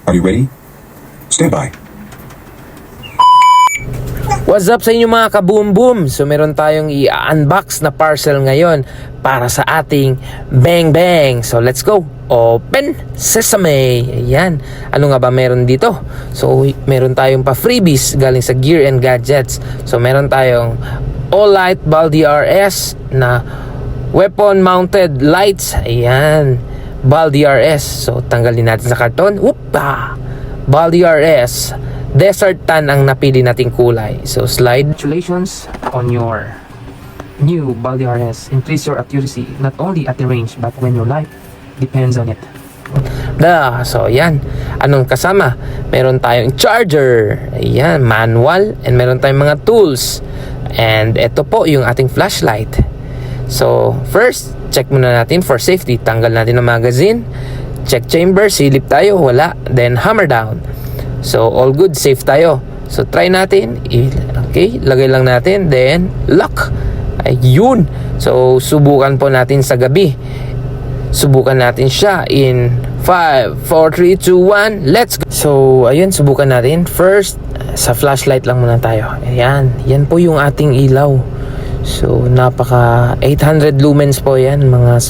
Are you ready? Stand by. What's up sa inyo mga ka-boom boom? So meron tayong i-unbox na parcel ngayon para sa ating Bang Bang. So let's go. Open Sesame. Ayan. Ano nga ba meron dito? So meron tayong pa freebies galing sa Gear and Gadgets. So meron tayong All-Light Bal DRS na weapon mounted lights. Ayan. Bal DRS. So tanggalin natin sa karton. Whoopa! Bal DRS. Desert tan ang napili nating kulay. So slide. Congratulations on your new Bal DRS. Increase your accuracy not only at the range but when your life depends on it. So yan. Anong kasama? Meron tayong charger. Ayan, manual. And meron tayong mga tools. And ito po yung ating flashlight. So first, check muna natin for safety. Tanggal natin ang magazine. Check chamber. Silip tayo. Wala. Then hammer down. So all good, safe tayo. So try natin. Okay, lagay lang natin. Then lock. Ayun. So subukan po natin sa gabi. Subukan natin siya in 5, 4, 3, 2, 1. Let's go. So ayun, subukan natin. First, sa flashlight lang muna tayo. Ayan. Yan po yung ating ilaw. So napaka 800 lumens po yan mga.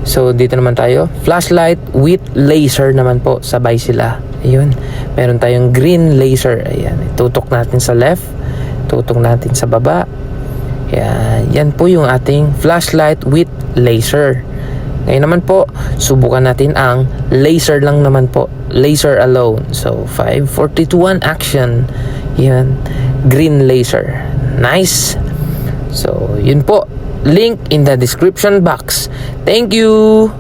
So dito naman tayo, flashlight with laser naman po, sabay sila. Ayun, meron tayong green laser. Ayan, tutok natin sa left, tutok natin sa baba. Ayan, yan po yung ating flashlight with laser. Ngayon naman po, subukan natin ang laser lang naman po, laser alone. So 5, 4, 3, 2, 1, action. Yan, green laser. Nice. So yun po, link in the description box. Thank you.